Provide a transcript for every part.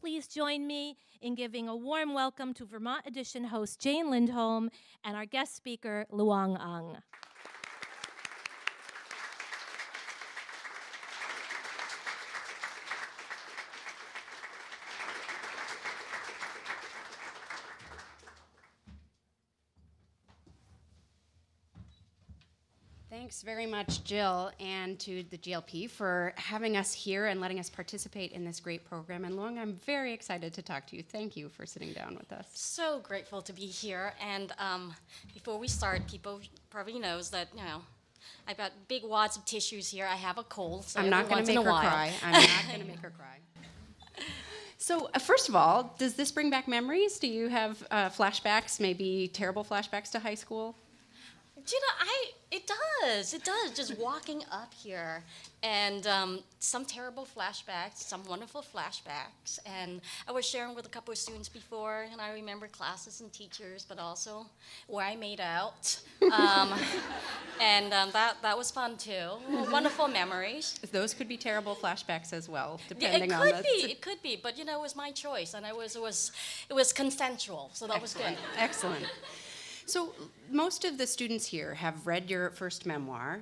please join me in giving a warm welcome to Vermont Edition host Jane Lindholm and our guest speaker, Loung Ung. Thanks very much, Jill, and to the GLP for having us here and letting us participate in this great program. And Loung, I'm very excited to talk to you. Thank you for sitting down with us. So grateful to be here. And before we start, people probably knows that, I've got big wads of tissues here. I have a cold, so I'm not going to make her cry. I'm not going to make her cry. So first of all, does this bring back memories? Do you have flashbacks, maybe terrible flashbacks to high school? It does. Just walking up here, and some terrible flashbacks, some wonderful flashbacks. And I was sharing with a couple of students before, and I remember classes and teachers, but also where I made out. And that was fun too. Wonderful memories. Those could be terrible flashbacks as well, depending on the... It could be, but it was my choice, and it was consensual, so that was good. Excellent. So most of the students here have read your first memoir,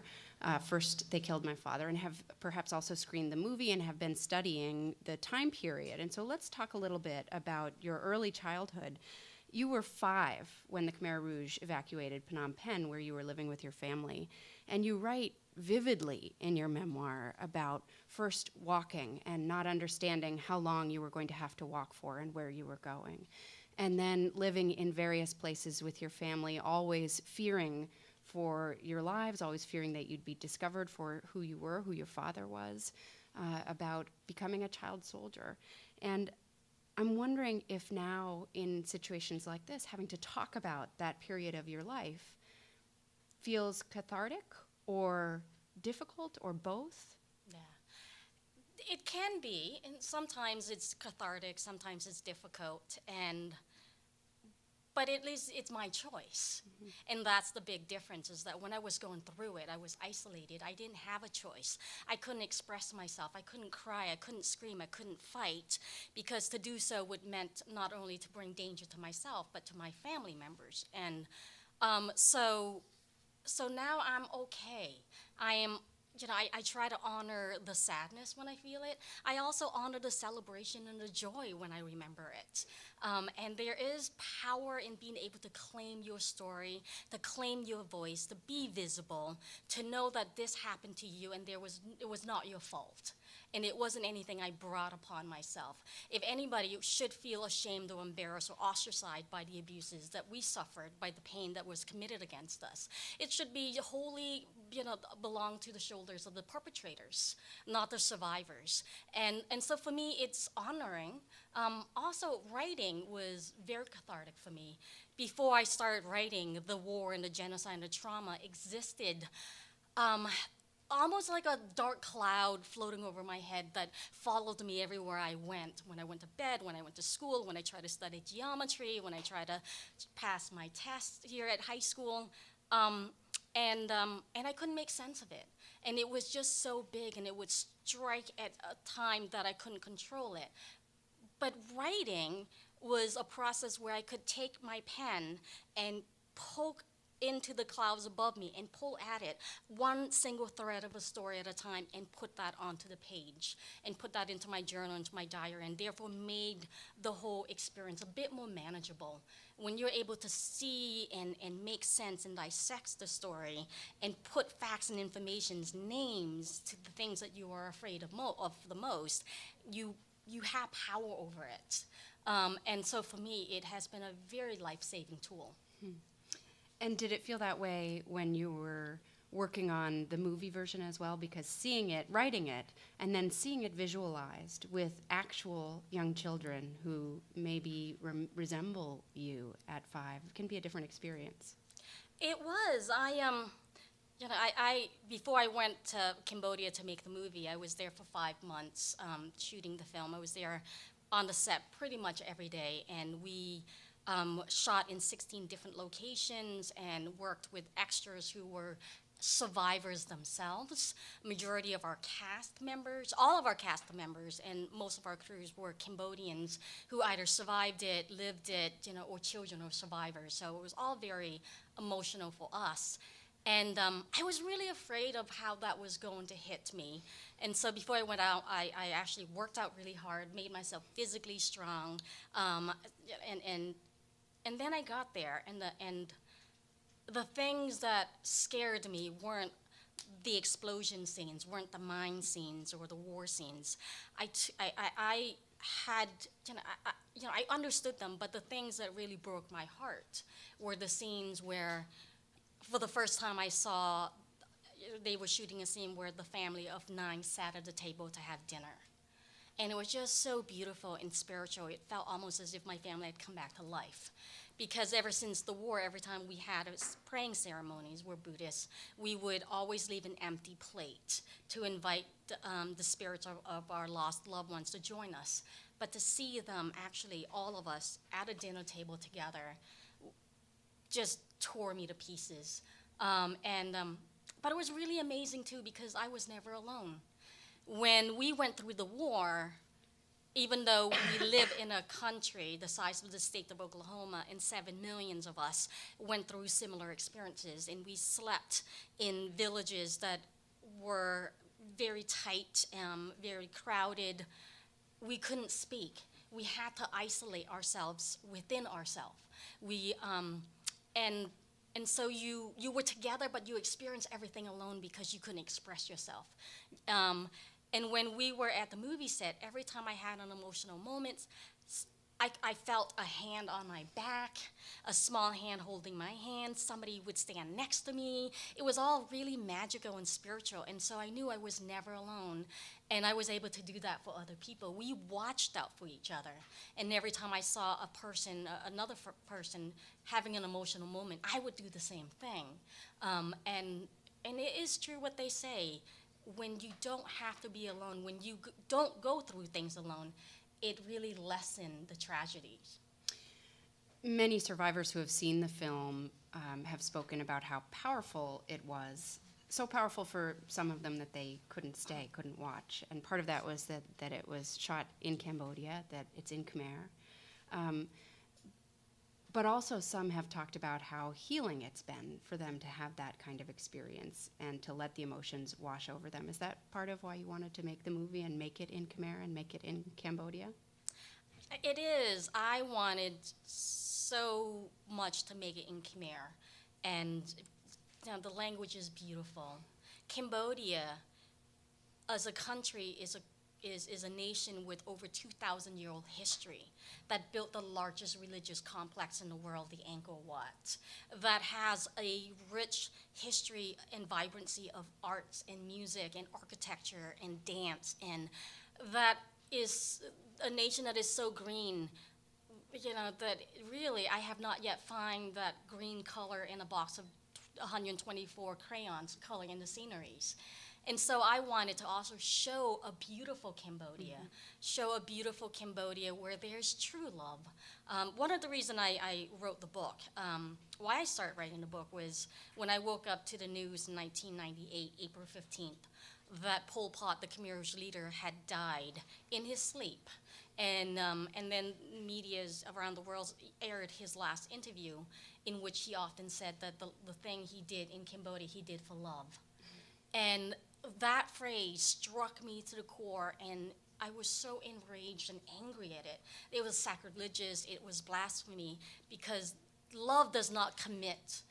First They Killed My Father, and have perhaps also screened the movie and have been studying the time period. And so let's talk a little bit about your early childhood. You were 5 when the Khmer Rouge evacuated Phnom Penh, where you were living with your family. And you write vividly in your memoir about first walking and not understanding how long you were going to have to walk for and where you were going. And then living in various places with your family, always fearing for your lives, always fearing that you'd be discovered for who you were, who your father was, about becoming a child soldier. And I'm wondering if now, in situations like this, having to talk about that period of your life feels cathartic or difficult or both? Yeah. It can be, and sometimes it's cathartic, sometimes it's difficult, but at least it's my choice. Mm-hmm. And that's the big difference, is that when I was going through it, I was isolated. I didn't have a choice. I couldn't express myself. I couldn't cry. I couldn't scream. I couldn't fight, because to do so would meant not only to bring danger to myself, but to my family members. And so now I'm okay. I try to honor the sadness when I feel it. I also honor the celebration and the joy when I remember it. And there is power in being able to claim your story, to claim your voice, to be visible, to know that this happened to you and it was not your fault. And it wasn't anything I brought upon myself. If anybody should feel ashamed or embarrassed or ostracized by the abuses that we suffered, by the pain that was committed against us, it should be wholly, belong to the shoulders of the perpetrators, not the survivors. And so for me, it's honoring. Also, writing was very cathartic for me. Before I started writing, the war and the genocide and the trauma existed almost like a dark cloud floating over my head that followed me everywhere I went. When I went to bed, when I went to school, when I tried to study geometry, when I tried to pass my test here at high school. And I couldn't make sense of it. And it was just so big, and it would strike at a time that I couldn't control it. But writing was a process where I could take my pen and poke into the clouds above me and pull at it one single thread of a story at a time and put that onto the page and put that into my journal, into my diary, and therefore made the whole experience a bit more manageable. When you're able to see and make sense and dissect the story and put facts and information's names to the things that you are afraid of the most, you have power over it. And so for me, it has been a very life-saving tool. And did it feel that way when you were working on the movie version as well? Because seeing it, writing it, and then seeing it visualized with actual young children who maybe resemble you at 5 can be a different experience. It was. I before I went to Cambodia to make the movie, I was there for 5 months shooting the film. I was there on the set pretty much every day, and we shot in 16 different locations and worked with extras who were survivors themselves. Majority of our cast members, all of our cast members, and most of our crews were Cambodians who either survived it, lived it, or children of survivors. So it was all very emotional for us. And I was really afraid of how that was going to hit me. And so before I went out, I actually worked out really hard, made myself physically strong, and then I got there, and the things that scared me weren't the explosion scenes, weren't the mine scenes or the war scenes. I had, I understood them, but the things that really broke my heart were the scenes where, for the first time, I saw they were shooting a scene where the family of 9 sat at the table to have dinner. And it was just so beautiful and spiritual. It felt almost as if my family had come back to life. Because ever since the war, every time we had praying ceremonies, we're Buddhists, we would always leave an empty plate to invite the spirits of our lost loved ones to join us. But to see them, actually, all of us at a dinner table together, just tore me to pieces. But it was really amazing, too, because I was never alone. When we went through the war, even though we live in a country the size of the state of Oklahoma, and 7 million of us went through similar experiences, and we slept in villages that were very tight, very crowded, we couldn't speak. We had to isolate ourselves within ourselves. And so you were together, but you experienced everything alone because you couldn't express yourself. And when we were at the movie set, every time I had an emotional moment, I felt a hand on my back, a small hand holding my hand, somebody would stand next to me. It was all really magical and spiritual, and so I knew I was never alone, and I was able to do that for other people. We watched out for each other, and every time I saw a person, another person having an emotional moment, I would do the same thing. And it is true what they say, when you don't have to be alone, when you don't go through things alone, it really lessened the tragedies. Many survivors who have seen the film have spoken about how powerful it was. So powerful for some of them that they couldn't stay, couldn't watch. And part of that was that it was shot in Cambodia, that it's in Khmer. But also some have talked about how healing it's been for them to have that kind of experience and to let the emotions wash over them. Is that part of why you wanted to make the movie and make it in Khmer and make it in Cambodia? It is. I wanted so much to make it in Khmer, and the language is beautiful. Cambodia, as a country, is a nation with over 2,000-year-old history that built the largest religious complex in the world, the Angkor Wat, that has a rich history and vibrancy of arts and music and architecture and dance, and that is a nation that is so green, that really I have not yet found that green color in a box of 124 crayons coloring in the sceneries. And so I wanted to also show a beautiful Cambodia, where there's true love. One of the reasons I wrote the book, why I started writing the book, was when I woke up to the news in 1998, April 15th, that Pol Pot, the Khmer's leader, had died in his sleep. And then medias around the world aired his last interview, in which he often said that the thing he did in Cambodia, he did for love. And that phrase struck me to the core, and I was so enraged and angry at it. It was sacrilegious, it was blasphemy, because love does not commit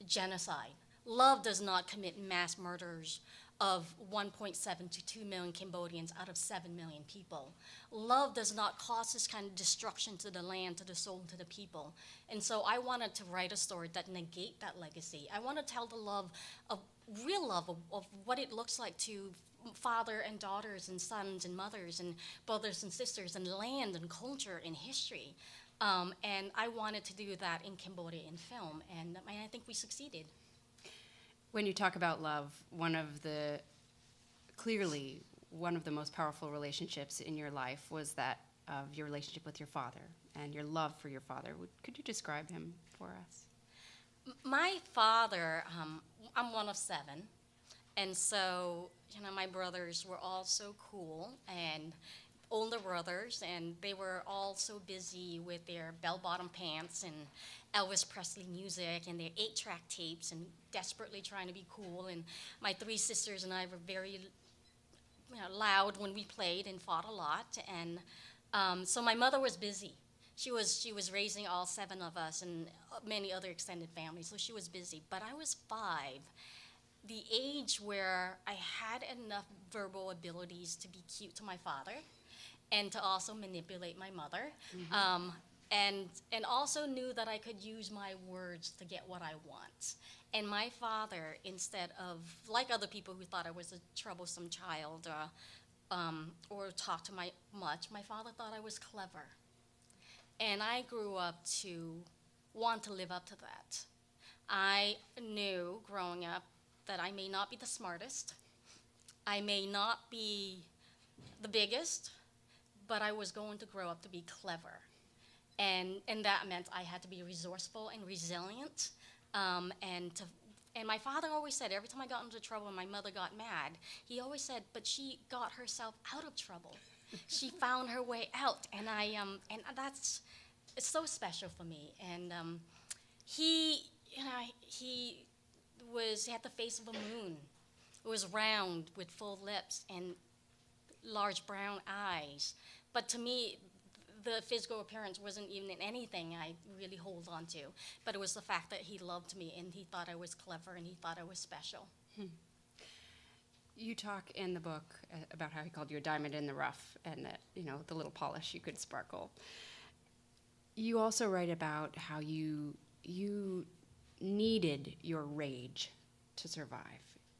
genocide. Love does not commit mass murders of 1.7 to 2 million Cambodians out of 7 million people. Love does not cause this kind of destruction to the land, to the soul, to the people. And so I wanted to write a story that negate that legacy. I want to tell the love of real love of what it looks like to father and daughters and sons and mothers and brothers and sisters and land and culture and history. And I wanted to do that in Cambodia in film, and I think we succeeded. When you talk about love, clearly one of the most powerful relationships in your life was that of your relationship with your father and your love for your father. Could you describe him for us? My father, I'm one of 7, and so, my brothers were all so cool, and older brothers, and they were all so busy with their bell-bottom pants and Elvis Presley music and their 8-track tapes and desperately trying to be cool. And my 3 sisters and I were very loud when we played and fought a lot. And so my mother was busy. She was raising all 7 of us and many other extended families, so she was busy. But I was 5, the age where I had enough verbal abilities to be cute to my father and to also manipulate my mother, and also knew that I could use my words to get what I want. And my father, instead of, like other people who thought I was a troublesome child or talked to much, my father thought I was clever. And I grew up to want to live up to that. I knew growing up that I may not be the smartest, I may not be the biggest, but I was going to grow up to be clever. And that meant I had to be resourceful and resilient. And my father always said, every time I got into trouble and my mother got mad, he always said, but she got herself out of trouble. She found her way out, and it's so special for me. And he had the face of a moon. It was round with full lips and large brown eyes. But to me, the physical appearance wasn't even anything I really hold on to. But it was the fact that he loved me and he thought I was clever and he thought I was special. You talk in the book about how he called you a diamond in the rough and that, the little polish you could sparkle. You also write about how you needed your rage to survive.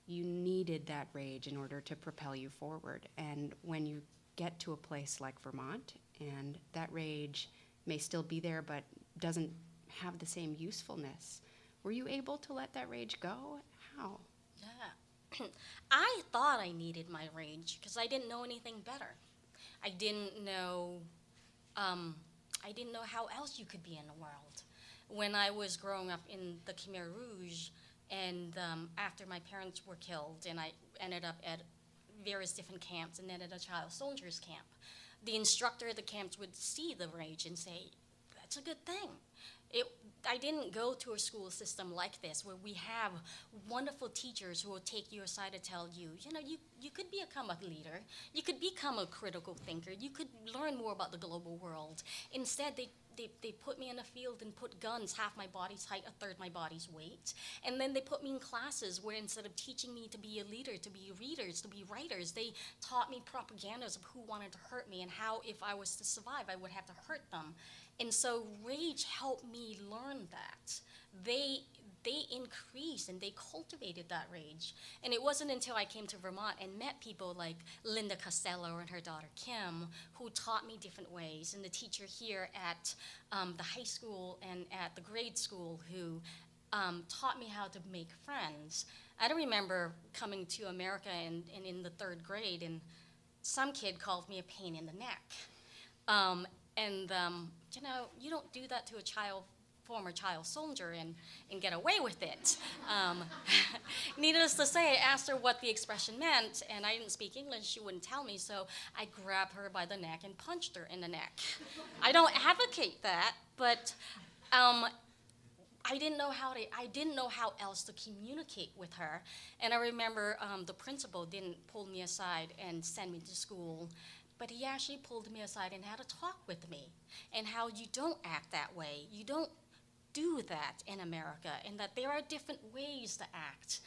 You needed that rage in order to propel you forward. And when you get to a place like Vermont, and that rage may still be there but doesn't have the same usefulness, were you able to let that rage go? How? Yeah. I thought I needed my rage because I didn't know anything better. I didn't know how else you could be in the world. When I was growing up in the Khmer Rouge, and after my parents were killed, and I ended up at various different camps and then at a child soldiers camp, the instructor at the camps would see the rage and say, that's a good thing. I didn't go to a school system like this where we have wonderful teachers who will take you aside to tell you, you could become a leader, you could become a critical thinker, you could learn more about the global world. Instead, they put me in a field and put guns half my body's height, a third my body's weight. And then they put me in classes where instead of teaching me to be a leader, to be readers, to be writers, they taught me propagandas of who wanted to hurt me and how if I was to survive, I would have to hurt them. And so rage helped me learn that. They increased and they cultivated that rage. And it wasn't until I came to Vermont and met people like Linda Costello and her daughter Kim, who taught me different ways, and the teacher here at the high school and at the grade school who taught me how to make friends. I don't remember coming to America and in the 3rd grade, and some kid called me a pain in the neck. You don't do that to a former child soldier and get away with it. Needless to say, I asked her what the expression meant, and I didn't speak English. She wouldn't tell me, so I grabbed her by the neck and punched her in the neck. I don't advocate that, but I didn't know how else to communicate with her. And I remember the principal didn't pull me aside and send me to school, but he actually pulled me aside and had a talk with me, and how you don't act that way. You don't do that in America, and that there are different ways to act.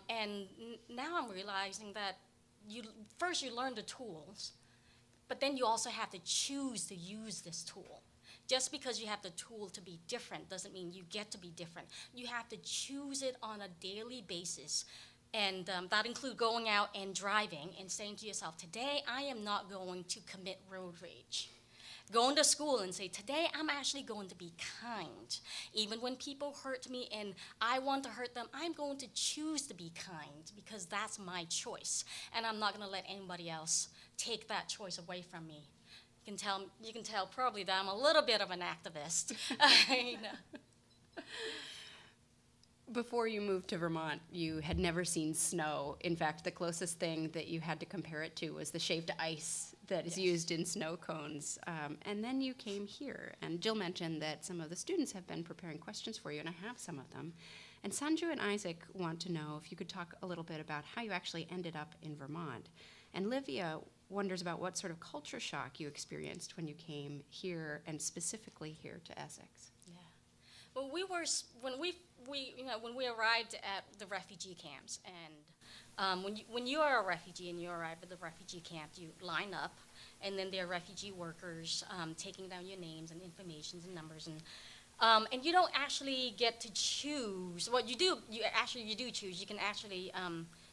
And now I'm realizing that first you learn the tools, but then you also have to choose to use this tool. Just because you have the tool to be different doesn't mean you get to be different. You have to choose it on a daily basis. And that includes going out and driving and saying to yourself, today I am not going to commit road rage. Going to school and say, today I'm actually going to be kind. Even when people hurt me and I want to hurt them, I'm going to choose to be kind because that's my choice. And I'm not going to let anybody else take that choice away from me. You can tell probably that I'm a little bit of an activist. Before you moved to Vermont, you had never seen snow. In fact, the closest thing that you had to compare it to was the shaved ice that is used in snow cones. And then you came here, and Jill mentioned that some of the students have been preparing questions for you, and I have some of them. And Sanju and Isaac want to know if you could talk a little bit about how you actually ended up in Vermont. And Livia wonders about what sort of culture shock you experienced when you came here, and specifically here to Essex. Yeah. Well, when we arrived at the refugee camps, and when you are a refugee and you arrive at the refugee camp, you line up, and then there are refugee workers taking down your names and information and numbers, and you don't actually get to choose. Well, you do. You do choose. You can actually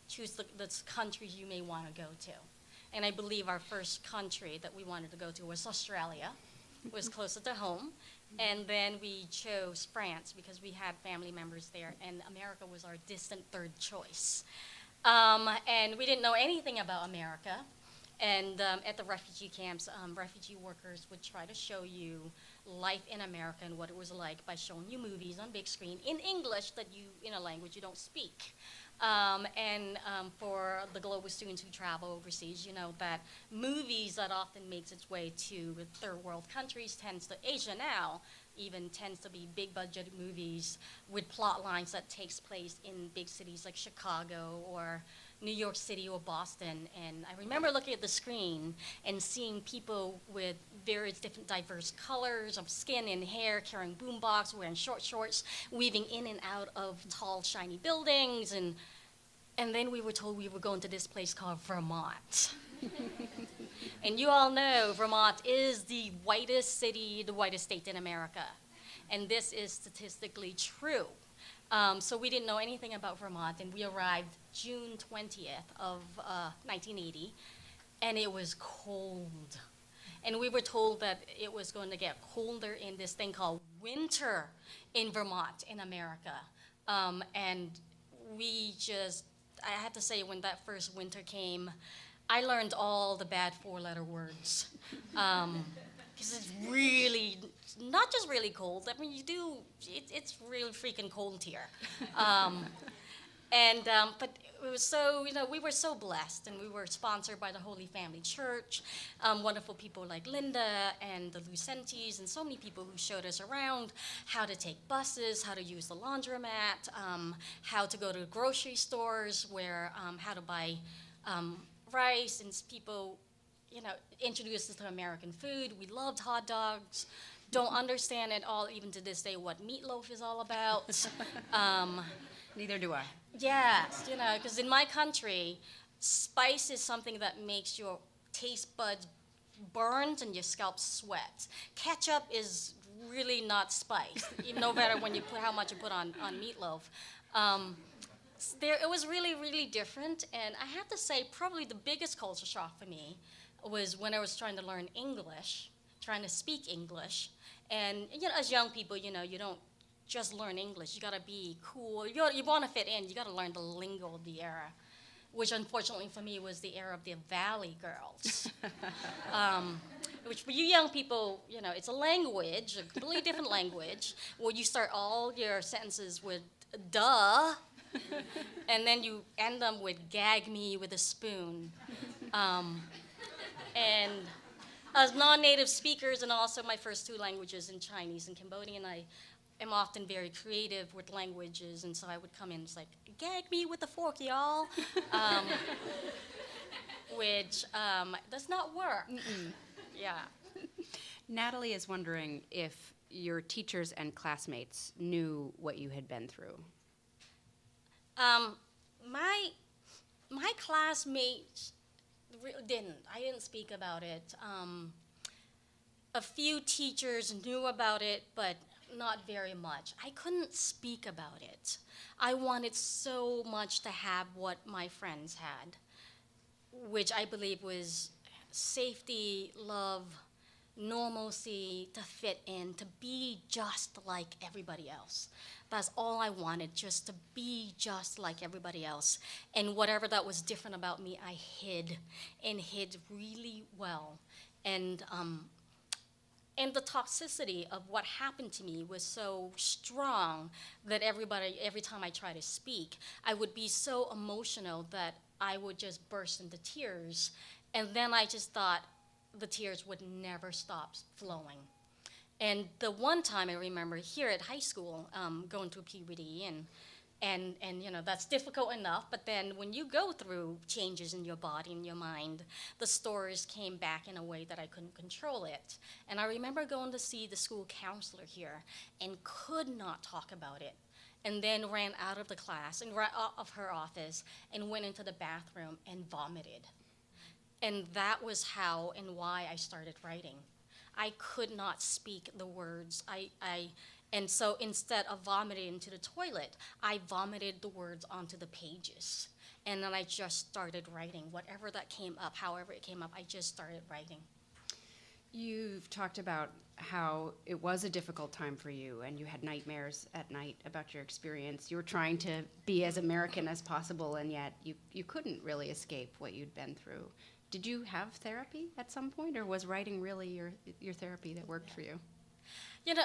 choose the countries you may want to go to. And I believe our first country that we wanted to go to was Australia. It was closer to home. And then we chose France because we had family members there, and America was our distant third choice. And we didn't know anything about America. And at the refugee camps, refugee workers would try to show you life in America and what it was like by showing you movies on big screen in English in a language you don't speak. For the global students who travel overseas, you know that movies that often makes its way to third world countries Asia now, even tends to be big budget movies with plot lines that takes place in big cities like Chicago or New York City or Boston. And I remember looking at the screen and seeing people with various different diverse colors of skin and hair, carrying boombox, wearing short shorts, weaving in and out of tall, shiny buildings. And then we were told we were going to this place called Vermont. And you all know Vermont is the whitest city, the whitest state in America. And this is statistically true. So we didn't know anything about Vermont, and we arrived June 20th of 1980, and it was cold. And we were told that it was going to get colder in this thing called winter in Vermont, in America. And I have to say, when that first winter came, I learned all the bad four-letter words. Because it's really, not just really cold, I mean, it's really freaking cold here. But it was so, we were so blessed, and we were sponsored by the Holy Family Church, wonderful people like Linda and the Lucentes, and so many people who showed us around how to take buses, how to use the laundromat, how to go to grocery stores, how to buy rice, and people, introduced us to American food. We loved hot dogs. Don't understand at all, even to this day, what meatloaf is all about. Neither do I. Yes, because in my country, spice is something that makes your taste buds burn and your scalp sweat. Ketchup is really not spice, no matter how much you put on meatloaf. It was really, really different, and I have to say, probably the biggest culture shock for me was when I was trying to learn English, trying to speak English. And as young people, you don't just learn English. You gotta be cool. You want to fit in. You gotta learn the lingo of the era, which unfortunately for me was the era of the Valley Girls. Which for you young people, it's a language, a completely different language, where you start all your sentences with duh, and then you end them with gag me with a spoon. And as non-native speakers, and also my first two languages in Chinese and Cambodian, I am often very creative with languages, and so I would come in, it's like, gag me with a fork, y'all, which does not work. Mm-mm. Yeah. Natalie is wondering if your teachers and classmates knew what you had been through. My classmates didn't. I didn't speak about it. A few teachers knew about it, but not very much. I couldn't speak about it. I wanted so much to have what my friends had, which I believe was safety, love, normalcy, to fit in, to be just like everybody else. That's all I wanted, just to be just like everybody else. And whatever that was different about me, I hid, and hid really well. And And the toxicity of what happened to me was so strong that every time I try to speak, I would be so emotional that I would just burst into tears. And then I just thought the tears would never stop flowing. And the one time I remember here at high school, going through puberty and you know, that's difficult enough, but then when you go through changes in your body and your mind, the stories came back in a way that I couldn't control it. And I remember going to see the school counselor here and could not talk about it. And then ran out of the class and out of her office and went into the bathroom and vomited. And that was how and why I started writing. I could not speak the words. And so instead of vomiting into the toilet, I vomited the words onto the pages. And then I just started writing. Whatever that came up, however it came up, I just started writing. You've talked about how it was a difficult time for you, and you had nightmares at night about your experience. You were trying to be as American as possible, and yet you couldn't really escape what you'd been through. Did you have therapy at some point, or was writing really your therapy that worked for you? You know,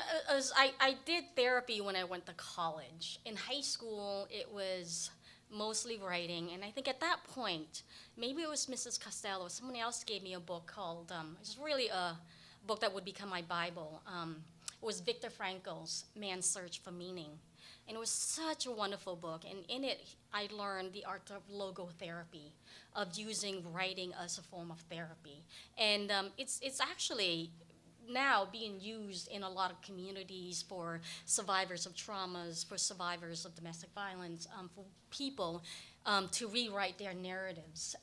I did therapy when I went to college. In high school, it was mostly writing, and I think at that point, maybe it was Mrs. Costello, someone else gave me a book called, it's really a book that would become my Bible. It was Viktor Frankel's Man's Search for Meaning. And it was such a wonderful book, and in it, I learned the art of logotherapy, of using writing as a form of therapy. And it's actually now being used in a lot of communities for survivors of traumas, for survivors of domestic violence, for people to rewrite their narratives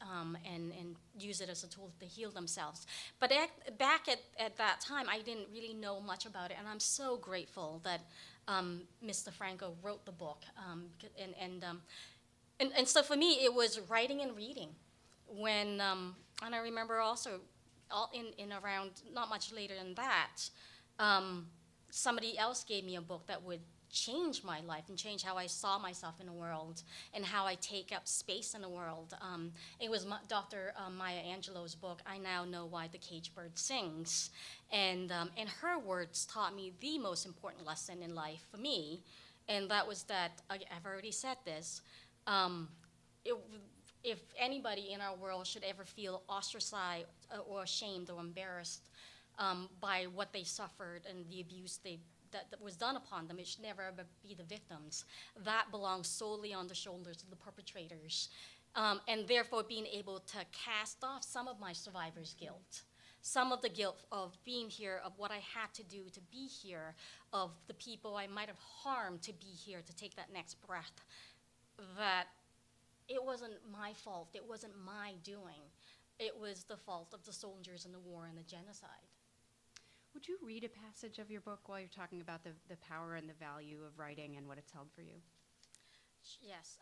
and use it as a tool to heal themselves. But back at that time, I didn't really know much about it, and I'm so grateful that Mr. Frankel wrote the book. And so for me, it was writing and reading. And I remember also, in around, not much later than that, somebody else gave me a book that would change my life and change how I saw myself in the world and how I take up space in the world. It was Dr. Maya Angelou's book, I Now Know Why the Caged Bird Sings. And her words taught me the most important lesson in life for me, and that was that, I've already said this, if anybody in our world should ever feel ostracized or ashamed or embarrassed by what they suffered and the abuse that was done upon them, it should never ever be the victims. That belongs solely on the shoulders of the perpetrators. And therefore being able to cast off some of my survivor's guilt, some of the guilt of being here, of what I had to do to be here, of the people I might have harmed to be here, to take that next breath, that it wasn't my fault, it wasn't my doing. It was the fault of the soldiers in the war and the genocide. Would you read a passage of your book while you're talking about the power and the value of writing and what it's held for you? Yes.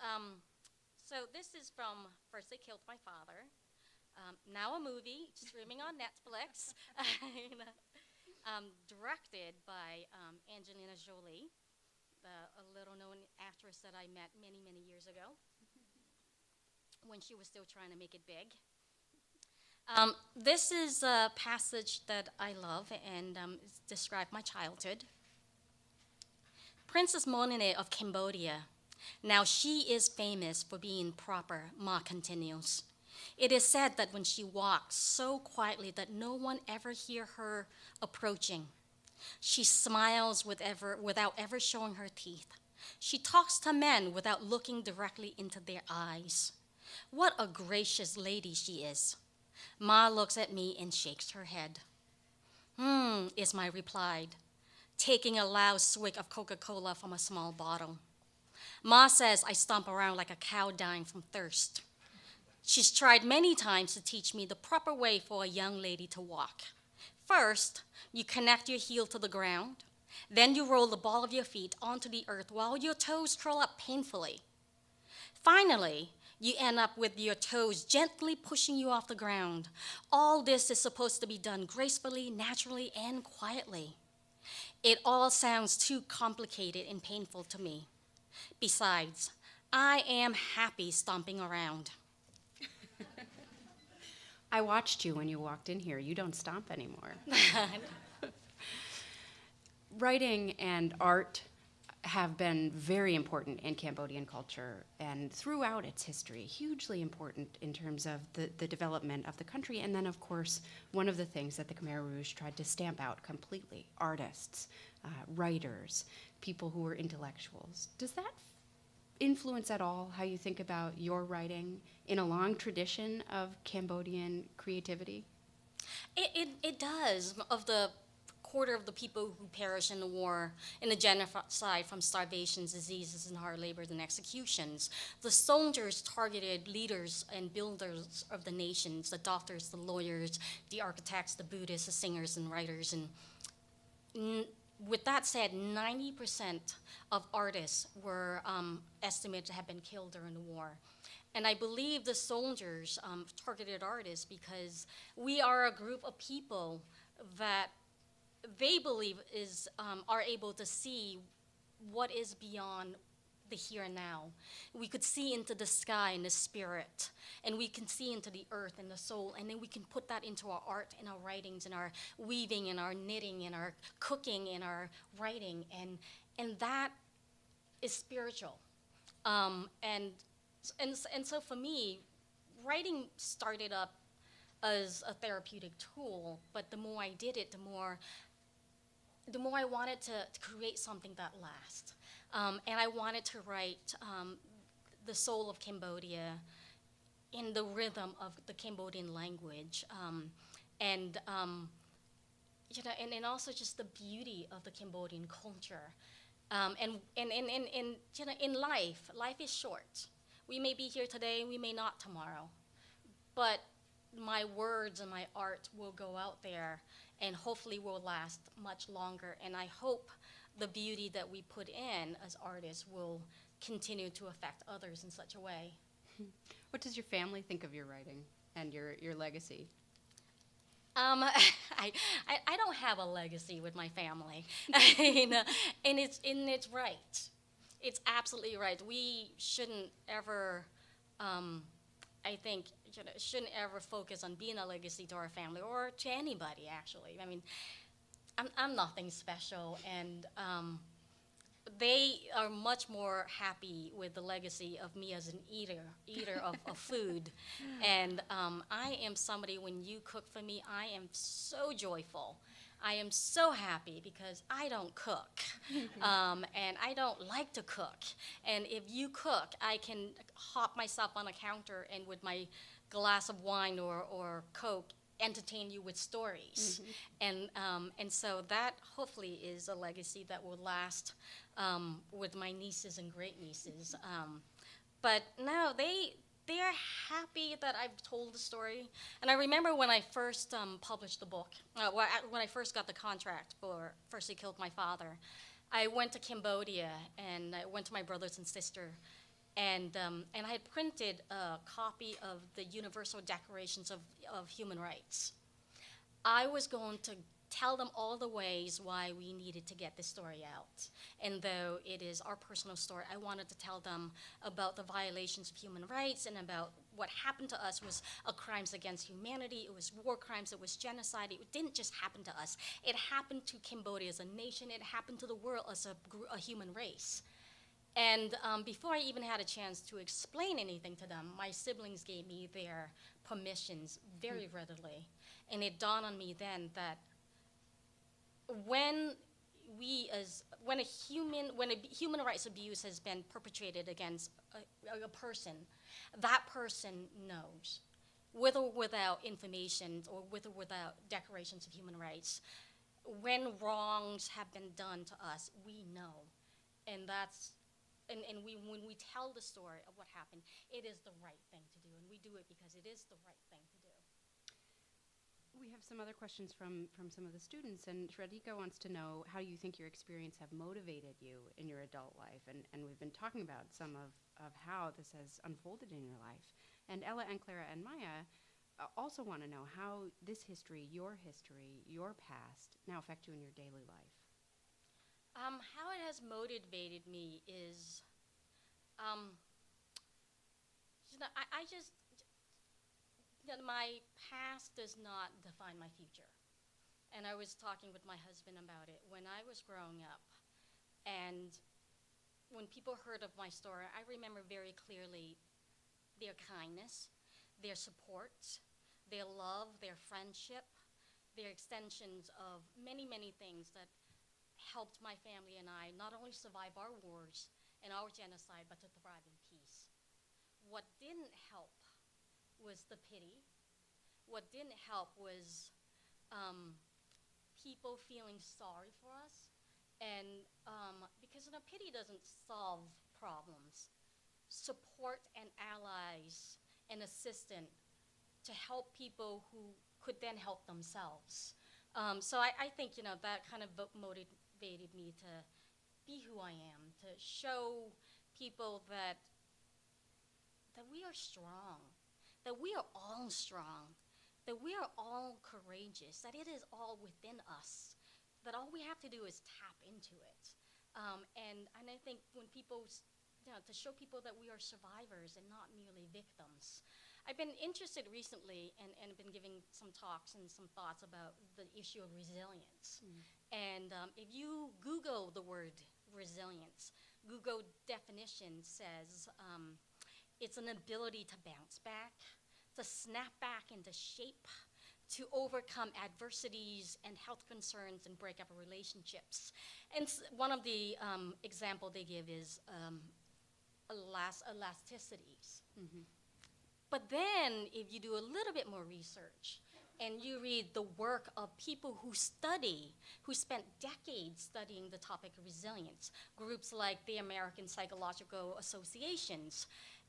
So this is from First They Killed My Father. Now a movie, streaming on Netflix. Directed by Angelina Jolie, a little-known actress that I met many, many years ago when she was still trying to make it big. This is a passage that I love, and describes my childhood. Princess Monine of Cambodia. Now she is famous for being proper, Ma continues. It is said that when she walks so quietly that no one ever hear her approaching. She smiles without ever showing her teeth. She talks to men without looking directly into their eyes. What a gracious lady she is. Ma looks at me and shakes her head. Is my reply, taking a loud swig of Coca-Cola from a small bottle. Ma says I stomp around like a cow dying from thirst. She's tried many times to teach me the proper way for a young lady to walk. First, you connect your heel to the ground. Then you roll the ball of your feet onto the earth while your toes curl up painfully. Finally, you end up with your toes gently pushing you off the ground. All this is supposed to be done gracefully, naturally, and quietly. It all sounds too complicated and painful to me. Besides, I am happy stomping around. I watched you when you walked in here. You don't stomp anymore. Writing and art have been very important in Cambodian culture and throughout its history, hugely important in terms of the development of the country. And then, of course, one of the things that the Khmer Rouge tried to stamp out completely, artists, writers, people who were intellectuals. Does that influence at all how you think about your writing in a long tradition of Cambodian creativity? It does. Of the quarter of the people who perished in the war, in the genocide from starvations, diseases, and hard labor and executions, the soldiers targeted leaders and builders of the nations, the doctors, the lawyers, the architects, the Buddhists, the singers and writers. And with that said, 90% of artists were estimated to have been killed during the war. And I believe the soldiers targeted artists because we are a group of people that they believe are able to see what is beyond the here and now. We could see into the sky and the spirit, and we can see into the earth and the soul, and then we can put that into our art and our writings and our weaving and our knitting and our cooking and our writing, and that is spiritual. And so for me, writing started up as a therapeutic tool, but the more I did it, the more I wanted to create something that lasts. And I wanted to write the soul of Cambodia in the rhythm of the Cambodian language, and also just the beauty of the Cambodian culture. And in life is short. We may be here today, we may not tomorrow, but my words and my art will go out there and hopefully will last much longer. And I hope the beauty that we put in as artists will continue to affect others in such a way. What does your family think of your writing and your legacy? I don't have a legacy with my family, and it's right. It's absolutely right. We shouldn't ever, I think, shouldn't ever focus on being a legacy to our family or to anybody, actually. I mean, I'm nothing special, and they are much more happy with the legacy of me as an eater of food. And I am somebody, when you cook for me, I am so joyful. I am so happy because I don't cook, and I don't like to cook. And if you cook, I can hop myself on a counter and with my glass of wine or Coke, entertain you with stories. And so that hopefully is a legacy that will last with my nieces and great nieces. But no, they're happy that I've told the story. And I remember when I first published the book, when I first got the contract for First They Killed My Father, I went to Cambodia and I went to my brothers and sister, and I had printed a copy of the Universal Declarations of Human Rights. I was going to tell them all the ways why we needed to get this story out. And though it is our personal story, I wanted to tell them about the violations of human rights and about what happened to us was crimes against humanity. It was war crimes. It was genocide. It didn't just happen to us. It happened to Cambodia as a nation. It happened to the world as a human race. And before I even had a chance to explain anything to them, my siblings gave me their permissions very readily. And it dawned on me then that when a human rights abuse has been perpetrated against a person, that person knows, with or without information or with or without declarations of human rights. When wrongs have been done to us, we know, and when we tell the story of what happened, it is the right thing to do, and we do it because it is the right thing to do. We have some other questions from some of the students, and Shradika wants to know how you think your experience have motivated you in your adult life, and we've been talking about some of how this has unfolded in your life. And Ella and Clara and Maya also want to know how this history, your past, now affect you in your daily life. How it has motivated me is, I just, my past does not define my future. And I was talking with my husband about it, when I was growing up, and when people heard of my story, I remember very clearly their kindness, their support, their love, their friendship, their extensions of many, many things that helped my family and I not only survive our wars and our genocide, but to thrive in peace. What didn't help was the pity. What didn't help was people feeling sorry for us. And because pity doesn't solve problems. Support and allies and assistance to help people who could then help themselves. So I think, that kind of motivated me to be who I am, to show people that we are strong, that we are all strong, that we are all courageous, that it is all within us, that all we have to do is tap into it. And I think when people, to show people that we are survivors and not merely victims. I've been interested recently and been giving some talks and some thoughts about the issue of resilience. And if you Google the word resilience, Google definition says it's an ability to bounce back, to snap back into shape, to overcome adversities and health concerns and break up relationships. And one of the example they give is elasticities. But then if you do a little bit more research and you read the work of people who spent decades studying the topic of resilience, groups like the American Psychological Associations,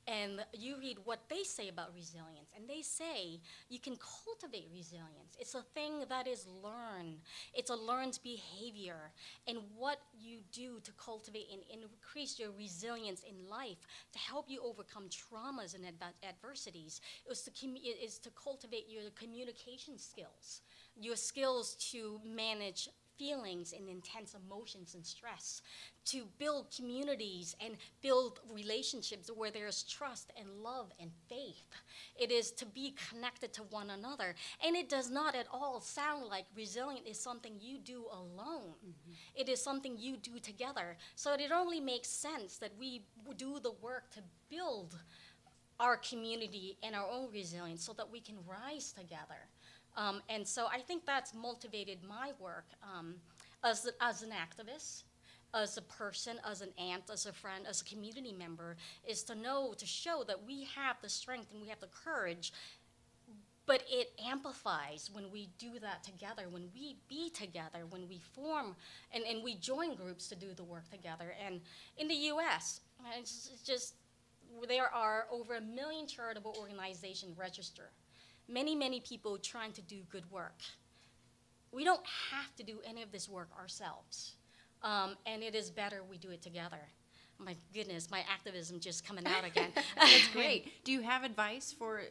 and you read what they say about resilience, and they say you can cultivate resilience. It's a thing that is learned. It's a learned behavior. And what you do to cultivate and increase your resilience in life, to help you overcome traumas and adversities, is to cultivate your communication skills, your skills to manage feelings and intense emotions and stress, to build communities and build relationships where there's trust and love and faith. It is to be connected to one another. And it does not at all sound like resilient is something you do alone. It is something you do together. So it only makes sense that we do the work to build our community and our own resilience so that we can rise together. And so I think that's motivated my work as an activist, as a person, as an aunt, as a friend, as a community member, is to show that we have the strength and we have the courage, but it amplifies when we do that together, when we be together, when we form and we join groups to do the work together. And in the US, it's just, there are over 1 million charitable organizations registered. Many, many people trying to do good work. We don't have to do any of this work ourselves. And it is better we do it together. My goodness, my activism just coming out again. That's great. Do you have advice for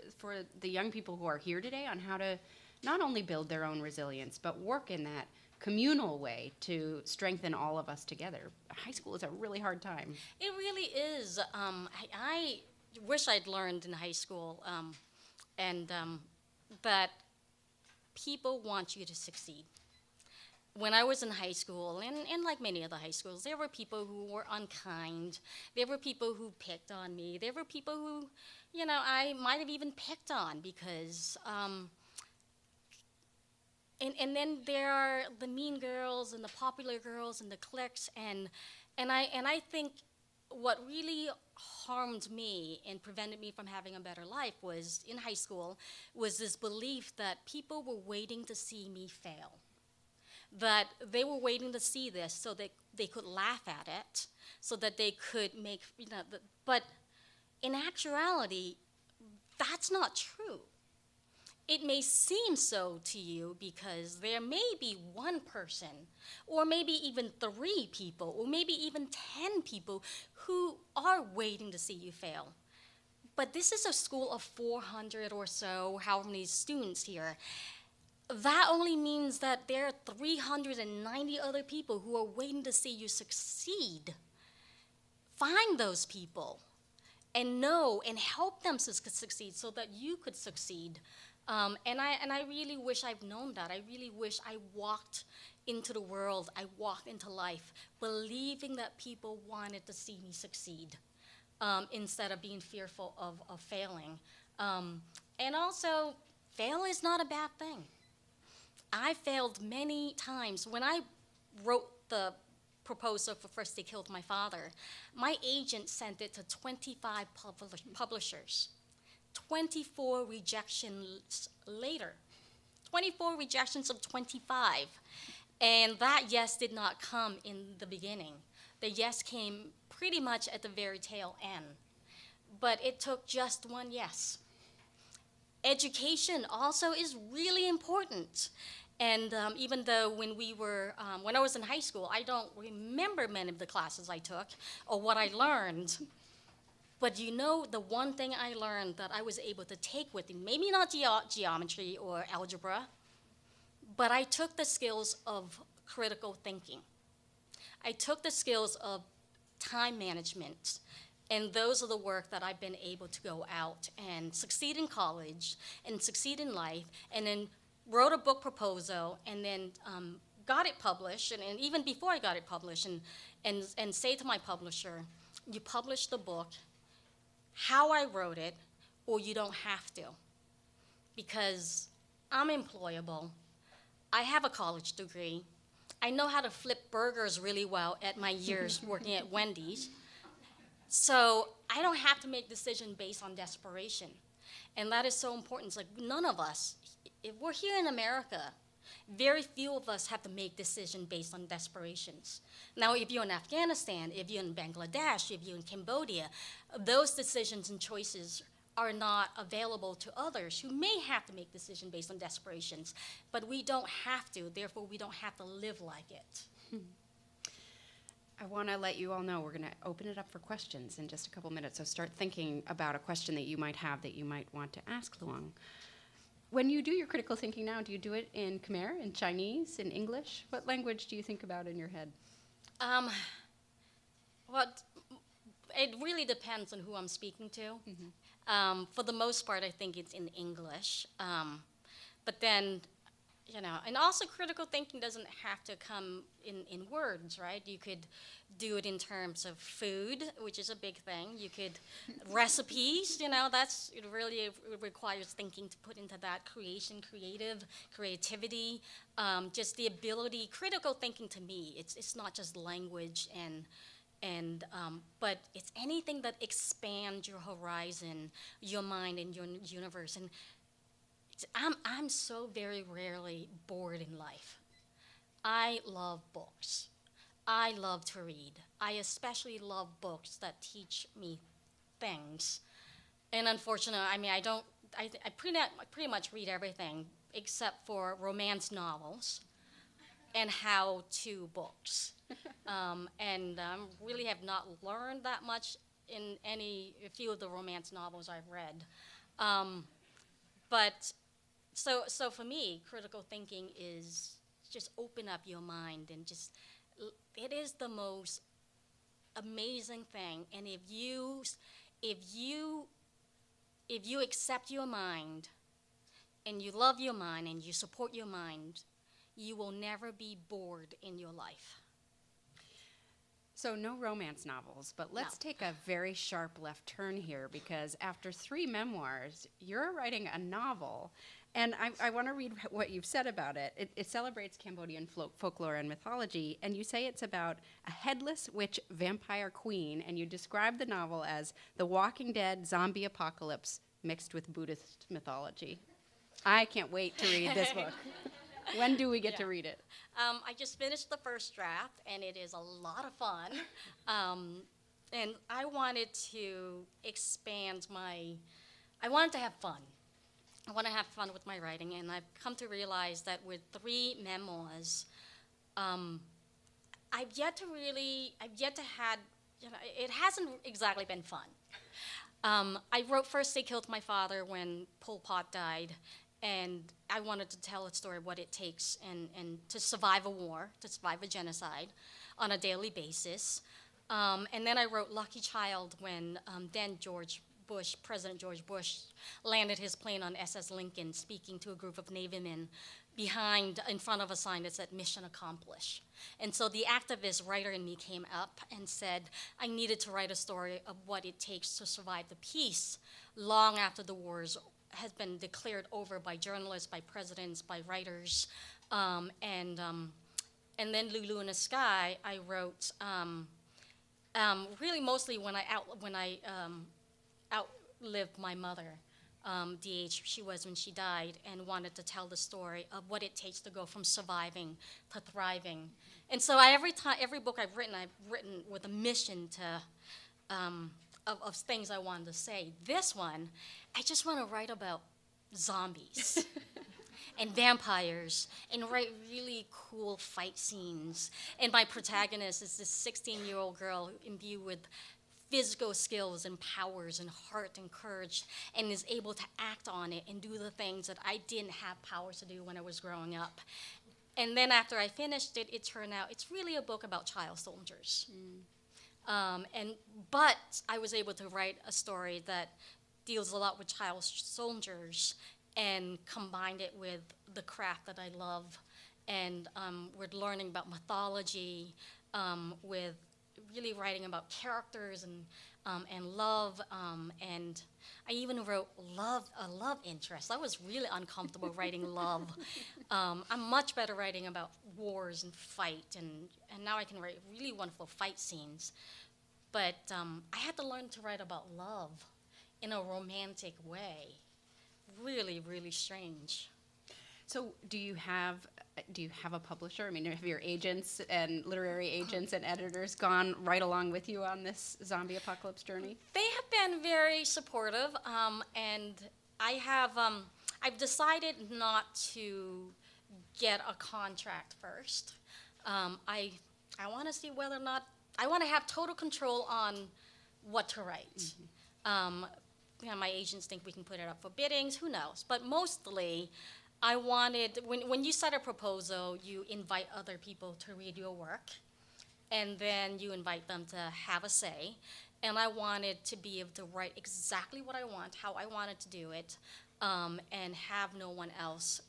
the young people who are here today on how to not only build their own resilience, but work in that communal way to strengthen all of us together? High school is a really hard time. It really is. I wish I'd learned in high school that people want you to succeed. When I was in high school, and like many other high schools, there were people who were unkind. There were people who picked on me. There were people who, I might have even picked on because, and then there are the mean girls and the popular girls and the cliques, and I think what really harmed me and prevented me from having a better life was, in high school, was this belief that people were waiting to see me fail. That they were waiting to see this so that they could laugh at it, so that they could make, but in actuality, that's not true. It may seem so to you because there may be one person, or maybe even 3 people, or maybe even 10 people who are waiting to see you fail. But this is a school of 400 or so, however many students here. That only means that there are 390 other people who are waiting to see you succeed. Find those people and know and help them succeed so that you could succeed. And I really wish I've known that. I really wish I walked into the world, I walked into life, believing that people wanted to see me succeed, instead of being fearful of failing. And also, fail is not a bad thing. I failed many times. When I wrote the proposal for First They Killed My Father, my agent sent it to 25 publishers. 24 rejections later. 24 rejections of 25. And that yes did not come in the beginning. The yes came pretty much at the very tail end. But it took just one yes. Education also is really important. And even though when I was in high school, I don't remember many of the classes I took or what I learned. But you know, the one thing I learned that I was able to take with me, maybe not geometry or algebra, but I took the skills of critical thinking. I took the skills of time management. And those are the work that I've been able to go out and succeed in college and succeed in life, and then wrote a book proposal, and then got it published, and even before I got it published, and say to my publisher, you publish the book, how I wrote it, or you don't have to. Because I'm employable, I have a college degree, I know how to flip burgers really well at my years working at Wendy's, so I don't have to make decisions based on desperation. And that is so important. It's like none of us, if we're here in America, very few of us have to make decisions based on desperations. Now, if you're in Afghanistan, if you're in Bangladesh, if you're in Cambodia, those decisions and choices are not available to others who may have to make decisions based on desperations. But we don't have to, therefore we don't have to live like it. I want to let you all know we're going to open it up for questions in just a couple minutes, so start thinking about a question that you might have that you might want to ask Loung. When you do your critical thinking now, do you do it in Khmer, in Chinese, in English? What language do you think about in your head? Well, it really depends on who I'm speaking to. Mm-hmm. For the most part, I think it's in English. But then, you know, and also critical thinking doesn't have to come in words, right? You could do it in terms of food, which is a big thing. You could recipes, you know, it really requires thinking to put into that creativity, just the ability. Critical thinking to me, it's not just language but it's anything that expands your horizon, your mind, and your universe. And I'm so very rarely bored in life. I love books. I love to read. I especially love books that teach me things. And unfortunately, I mean, I pretty much read everything except for romance novels and how-to books. And really have not learned that much in a few of the romance novels I've read. But so for me, critical thinking is just open up your mind and just, it is the most amazing thing. And if you accept your mind and you love your mind and you support your mind, you will never be bored in your life. So no romance novels, but let's take a very sharp left turn here, because after 3 memoirs, you're writing a novel. And I want to read what you've said about it. It celebrates Cambodian folklore and mythology, and you say it's about a headless witch vampire queen, and you describe the novel as the Walking Dead zombie apocalypse mixed with Buddhist mythology. I can't wait to read this book. When do we get to read it? I just finished the first draft, and it is a lot of fun. And I wanted to I wanted to have fun. I want to have fun with my writing, and I've come to realize that with 3 memoirs, I've yet to had, you know, it hasn't exactly been fun. I wrote First They Killed My Father when Pol Pot died, and I wanted to tell a story of what it takes and to survive a war, to survive a genocide on a daily basis. And then I wrote Lucky Child when then George Bush, President George Bush, landed his plane on SS Lincoln, speaking to a group of Navy men in front of a sign that said "Mission Accomplished." And so the activist writer in me came up and said I needed to write a story of what it takes to survive the peace long after the wars has been declared over by journalists, by presidents, by writers, and then Lulu in the Sky, I wrote really mostly when I outlived my mother, the age she was when she died, and wanted to tell the story of what it takes to go from surviving to thriving. And so every book I've written with a mission to of things I wanted to say. This one, I just want to write about zombies and vampires and write really cool fight scenes. And my protagonist is this 16-year-old girl imbued with physical skills and powers and heart and courage, and is able to act on it and do the things that I didn't have powers to do when I was growing up. And then after I finished it, it turned out it's really a book about child soldiers. But I was able to write a story that deals a lot with child soldiers and combined it with the craft that I love, and with learning about mythology, with really writing about characters and love, and I even wrote a love interest. I was really uncomfortable writing love. I'm much better writing about wars and fight, and now I can write really wonderful fight scenes. But I had to learn to write about love in a romantic way. Really, really strange. So do you have a publisher? I mean, have your agents and literary agents and editors gone right along with you on this zombie apocalypse journey? They have been very supportive, and I've decided not to get a contract first. I want to see whether or not I want to have total control on what to write. My agents think we can put it up for biddings, who knows? But mostly, I wanted, when you set a proposal, you invite other people to read your work, and then you invite them to have a say. And I wanted to be able to write exactly what I want, how I wanted to do it, and have no one else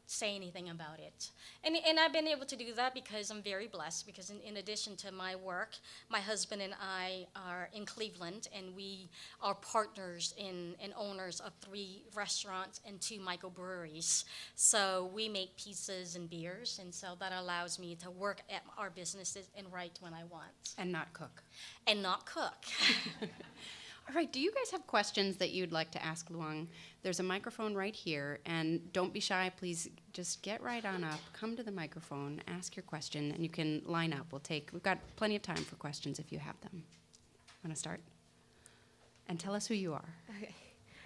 say anything about it. And I've been able to do that because I'm very blessed, because in addition to my work, my husband and I are in Cleveland, and we are partners and owners of 3 restaurants and 2 microbreweries. So we make pizzas and beers, and so that allows me to work at our businesses and write when I want. And not cook. And not cook. All right, do you guys have questions that you'd like to ask Loung? There's a microphone right here, and don't be shy, please just get right on up, come to the microphone, ask your question, and you can line up. We've got plenty of time for questions if you have them. Want to start? And tell us who you are. Okay.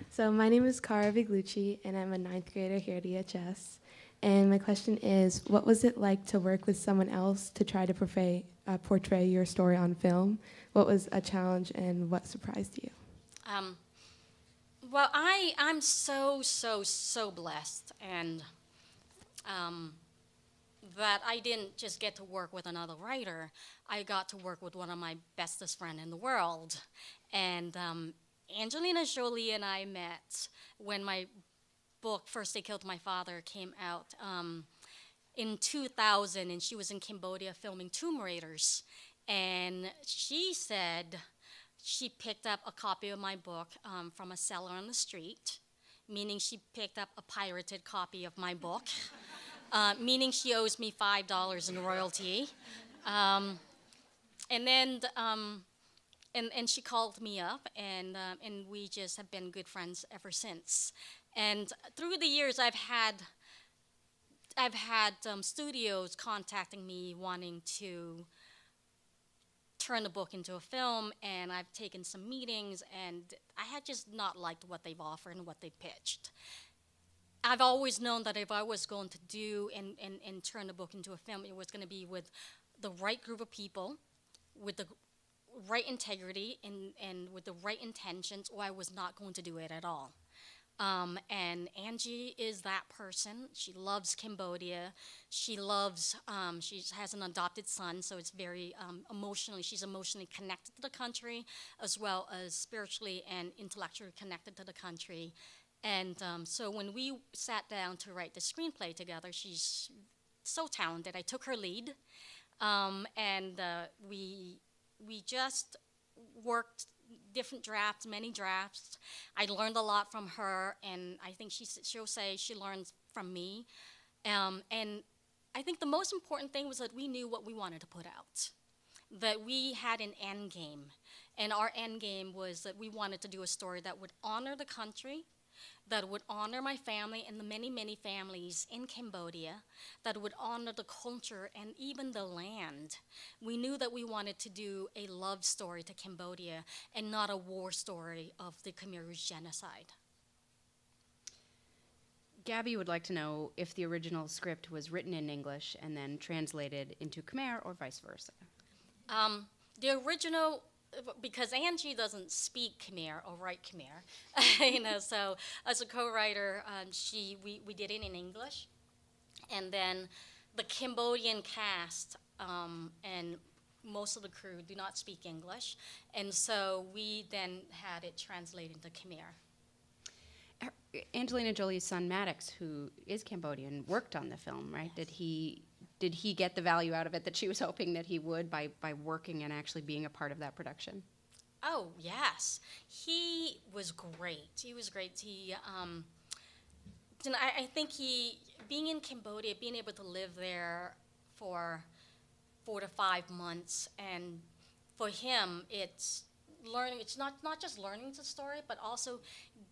So my name is Cara Viglucci, and I'm a 9th grader here at EHS. And my question is, what was it like to work with someone else to try to portray your story on film? What was a challenge, and what surprised you? Well, I'm so blessed, and that I didn't just get to work with another writer. I got to work with one of my bestest friends in the world. And Angelina Jolie and I met when my book, First They Killed My Father, came out in 2000, and she was in Cambodia filming Tomb Raiders. And she said she picked up a copy of my book from a seller on the street, meaning she picked up a pirated copy of my book, meaning she owes me $5 in royalty. And then and she called me up, and we just have been good friends ever since. And through the years, I've had studios contacting me wanting to turn the book into a film, and I've taken some meetings, and I had just not liked what they've offered and what they pitched. I've always known that if I was going to do and turn the book into a film, it was going to be with the right group of people, with the right integrity, and with the right intentions, or I was not going to do it at all. And Angie is that person. She loves Cambodia. She loves, she has an adopted son, so it's very she's emotionally connected to the country, as well as spiritually and intellectually connected to the country. And so when we sat down to write the screenplay together, she's so talented. I took her lead, and we just worked different drafts, many drafts. I learned a lot from her, and I think she'll say she learns from me. And I think the most important thing was that we knew what we wanted to put out, that we had an end game. And our end game was that we wanted to do a story that would honor the country, that would honor my family and the many, many families in Cambodia, that would honor the culture and even the land. We knew that we wanted to do a love story to Cambodia and not a war story of the Khmer Rouge genocide. Gabby would like to know if the original script was written in English and then translated into Khmer or vice versa. The original, because Angie doesn't speak Khmer or write Khmer, so as a co-writer, we did it in English, and then the Cambodian cast and most of the crew do not speak English, and so we then had it translated into Khmer. Angelina Jolie's son Maddox, who is Cambodian, worked on the film, right? Yes. Did he get the value out of it that she was hoping that he would by working and actually being a part of that production? Oh, yes. He was great. He was great. I think being in Cambodia, being able to live there for 4 to 5 months, and for him, it's learning. It's not just learning the story, but also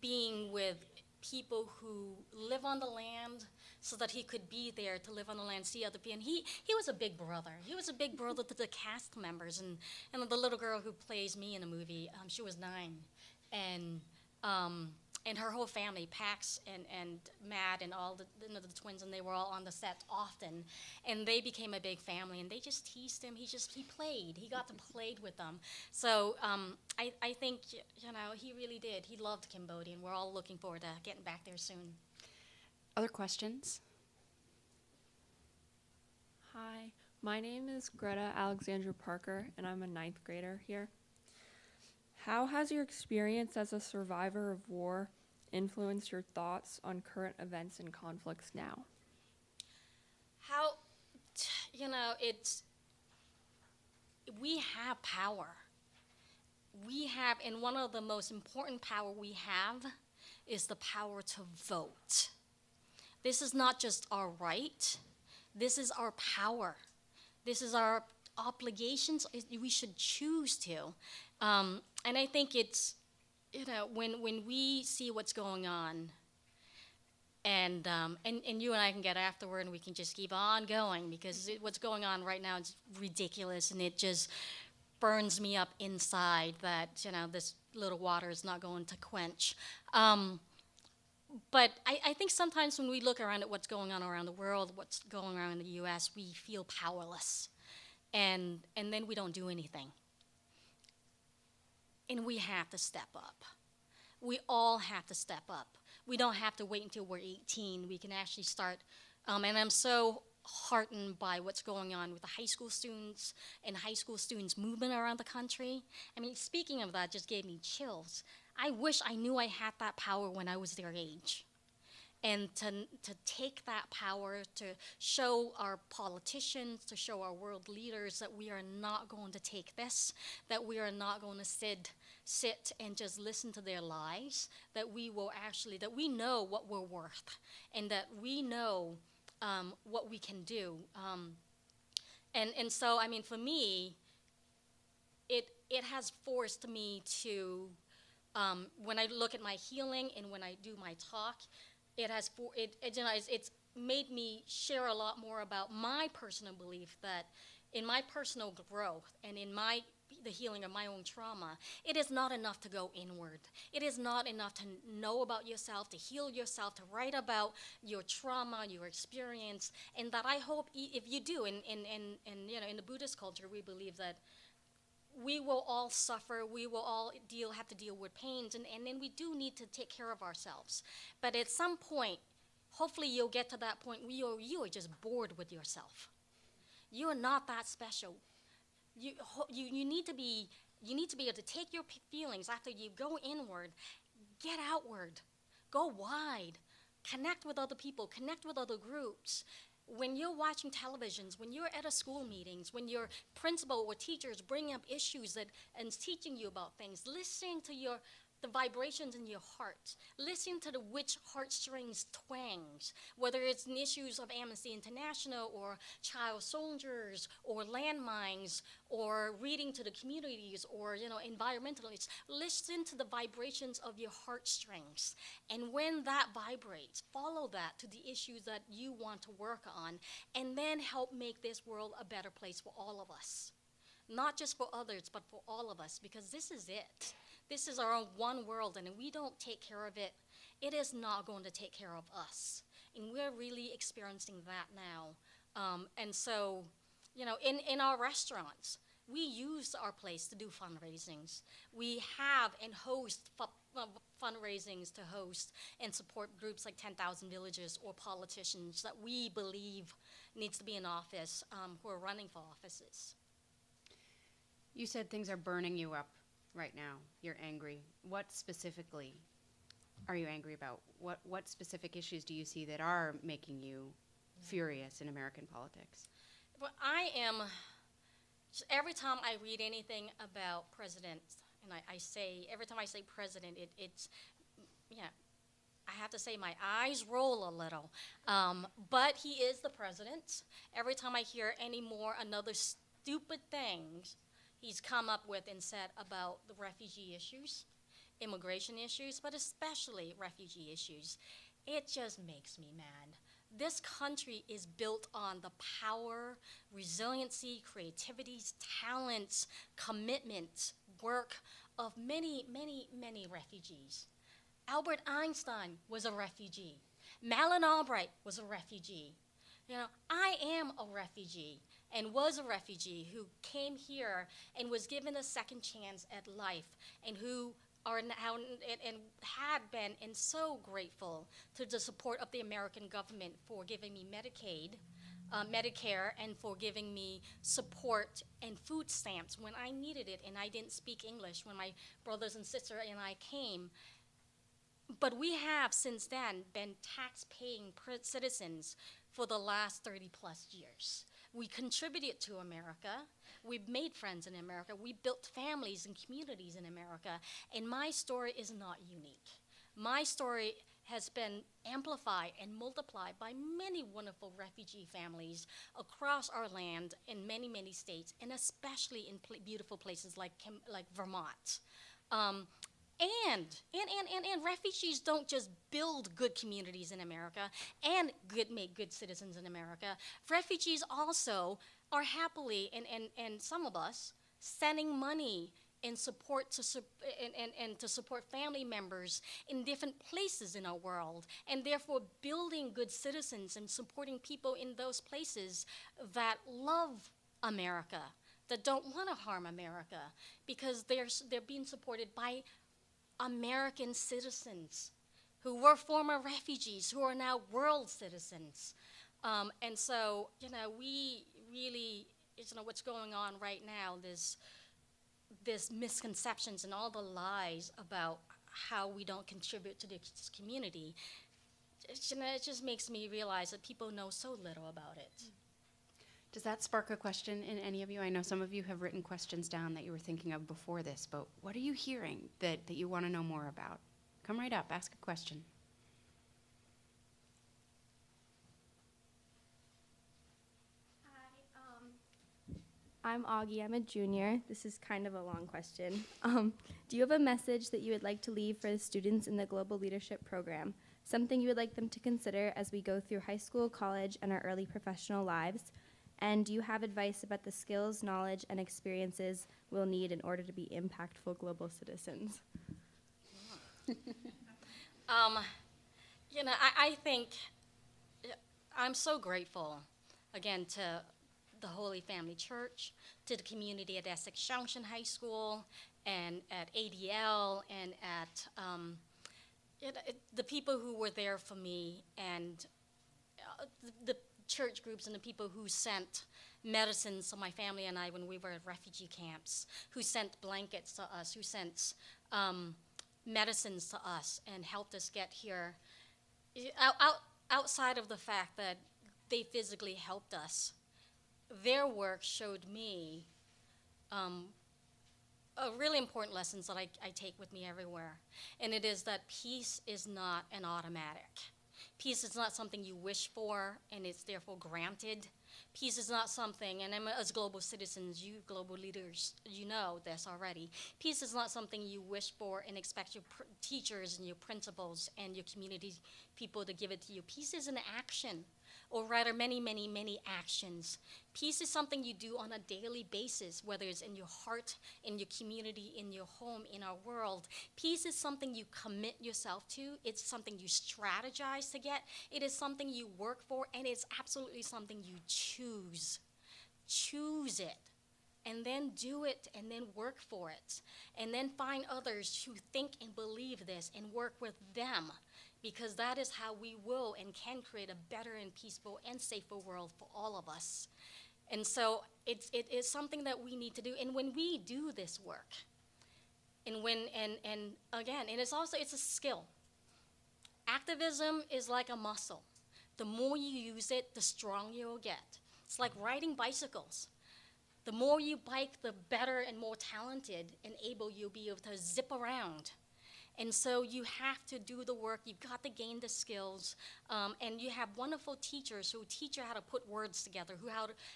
being with people who live on the land, so that he could be there to live on the land, see other people. And he was a big brother. He was a big brother to the cast members. And the little girl who plays me in the movie, she was 9. And her whole family, Pax and Matt and all the twins, and they were all on the set often. And they became a big family, and they just teased him. He played. He got to play with them. So I think, he really did. He loved Cambodia, and we're all looking forward to getting back there soon. Other questions? Hi, my name is Greta Alexandra Parker, and I'm a 9th grader here. How has your experience as a survivor of war influenced your thoughts on current events and conflicts now? We have power. And one of the most important power we have is the power to vote. This is not just our right, this is our power. This is our obligations. We should choose to. And I think it's, when we see what's going on, and you and I can get afterward and we can just keep on going, because what's going on right now is ridiculous, and it just burns me up inside that, this little water is not going to quench. But I think sometimes when we look around at what's going on around the world, what's going on in the U.S., we feel powerless. And then we don't do anything. And we have to step up. We all have to step up. We don't have to wait until we're 18. We can actually start. And I'm so heartened by what's going on with the high school students and high school students movement around the country. I mean, speaking of that, just gave me chills. I wish I knew I had that power when I was their age. And to take that power, to show our politicians, to show our world leaders that we are not going to take this, that we are not going to sit and just listen to their lies, that we will actually, that we know what we're worth, and that we know what we can do. And so, I mean, for me, it has forced me to, when I look at my healing and when I do my talk, it's made me share a lot more about my personal belief that in my personal growth and in the healing of my own trauma, it is not enough to go inward. It is not enough to know about yourself, to heal yourself, to write about your trauma, your experience, and that I hope if you do, in the Buddhist culture, we believe that we will all suffer, we will all have to deal with pains, and then we do need to take care of ourselves. But at some point, hopefully you'll get to that point where you are just bored with yourself. You are not that special. You need to be able to take your feelings after you go inward, get outward, go wide, connect with other people, connect with other groups. When you're watching televisions, when you're at a school meetings, when your principal or teachers bring up issues and teaching you about things, listening to the vibrations in your heart, listening to which heartstrings twangs, whether it's in issues of Amnesty International or child soldiers or landmines or reading to the communities or environmentalists, listen to the vibrations of your heartstrings. And when that vibrates, follow that to the issues that you want to work on, and then help make this world a better place for all of us. Not just for others, but for all of us, because this is it. This is our own one world, and if we don't take care of it, it is not going to take care of us. And we're really experiencing that now. And so, in our restaurants, we use our place to do fundraisings. We have and host fundraisings to host and support groups like 10,000 Villages or politicians that we believe needs to be in office, who are running for offices. You said things are burning you up right now. You're angry. What specifically are you angry about? What specific issues do you see that are making you furious in American politics? Well, I am, every time I read anything about president, and every time I say president, I have to say my eyes roll a little. But he is the president. Every time I hear another stupid things he's come up with and said about the refugee issues, immigration issues, but especially refugee issues, it just makes me mad. This country is built on the power, resiliency, creativity, talents, commitment, work of many, many, many refugees. Albert Einstein was a refugee. Madeleine Albright was a refugee. I am a refugee and was a refugee who came here and was given a second chance at life, and who are now and had been and so grateful to the support of the American government for giving me Medicaid, Medicare, and for giving me support and food stamps when I needed it and I didn't speak English when my brothers and sisters and I came. But we have since then been tax-paying citizens for the last 30 plus years. We contributed to America. We've made friends in America. We built families and communities in America. And my story is not unique. My story has been amplified and multiplied by many wonderful refugee families across our land in many, many states, and especially in beautiful places like Vermont. And refugees don't just build good communities in America and make good citizens in America. Refugees also are happily, and some of us, sending money in support to support family members in different places in our world, and therefore building good citizens and supporting people in those places that love America, that don't want to harm America, because they're being supported by American citizens who were former refugees, who are now world citizens. And so, we really, what's going on right now, this misconceptions and all the lies about how we don't contribute to this community, it just makes me realize that people know so little about it. Does that spark a question in any of you? I know some of you have written questions down that you were thinking of before this, but what are you hearing that you want to know more about? Come right up, ask a question. Hi, I'm Augie. I'm a junior. This is kind of a long question. Do you have a message that you would like to leave for the students in the Global Leadership Program? Something you would like them to consider as we go through high school, college, and our early professional lives? And do you have advice about the skills, knowledge, and experiences we'll need in order to be impactful global citizens? I think I'm so grateful, again, to the Holy Family Church, to the community at Essex Junction High School, and at ADL, and at the people who were there for me, and the church groups and the people who sent medicines to my family and I when we were at refugee camps, who sent blankets to us, who sent medicines to us and helped us get here. Outside of the fact that they physically helped us, their work showed me really important lessons that I take with me everywhere. And it is that peace is not an automatic. Peace is not something you wish for and it's therefore granted. Peace is not something, and as global citizens, you global leaders, you know this already. Peace is not something you wish for and expect your teachers and your principals and your community people to give it to you. Peace is an action, or rather many, many, many actions. Peace is something you do on a daily basis, whether it's in your heart, in your community, in your home, in our world. Peace is something you commit yourself to. It's something you strategize to get. It is something you work for, and it's absolutely something you choose. Choose it, and then do it, and then work for it. And then find others who think and believe this and work with them, because that is how we will and can create a better and peaceful and safer world for all of us. And so it is something that we need to do. And when we do this work, and again, and it's a skill. Activism is like a muscle. The more you use it, the stronger you'll get. It's like riding bicycles. The more you bike, the better and more talented and able you'll be able to zip around. And so you have to do the work. You've got to gain the skills. And you have wonderful teachers who teach you how to put words together,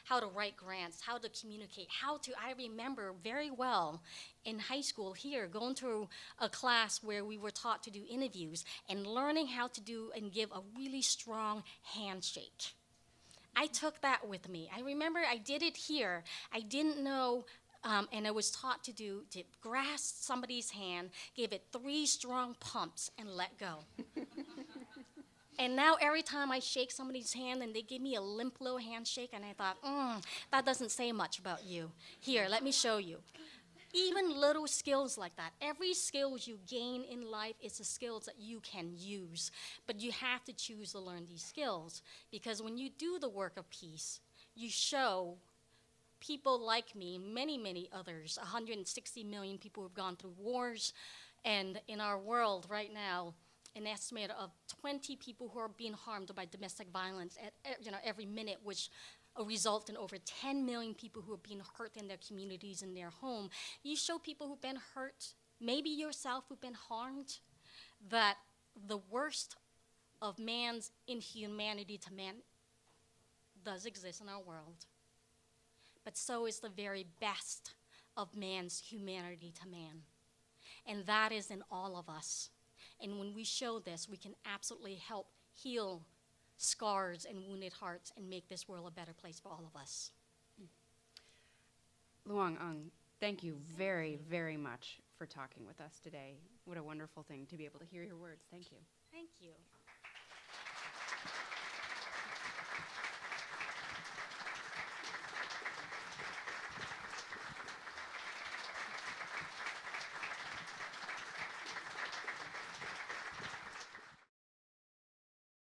how to write grants, how to communicate, I remember very well in high school here, going through a class where we were taught to do interviews and learning how to do and give a really strong handshake. I took that with me. I remember I did it here. I didn't know, and I was taught to grasp somebody's hand, give it 3 strong pumps, and let go. And now every time I shake somebody's hand and they give me a limp little handshake, and I thought, that doesn't say much about you. Here, let me show you. Even little skills like that. Every skill you gain in life is a skills that you can use. But you have to choose to learn these skills, because when you do the work of peace, you show people like me, many, many others, 160 million people who've gone through wars, and in our world right now, an estimate of 20 people who are being harmed by domestic violence every minute, which result in over 10 million people who are being hurt in their communities, in their home. You show people who've been hurt, maybe yourself who've been harmed, that the worst of man's inhumanity to man does exist in our world. But so is the very best of man's humanity to man. And that is in all of us. And when we show this, we can absolutely help heal scars and wounded hearts and make this world a better place for all of us. Loung Ung, thank you very, very much for talking with us today. What a wonderful thing to be able to hear your words. Thank you. Thank you.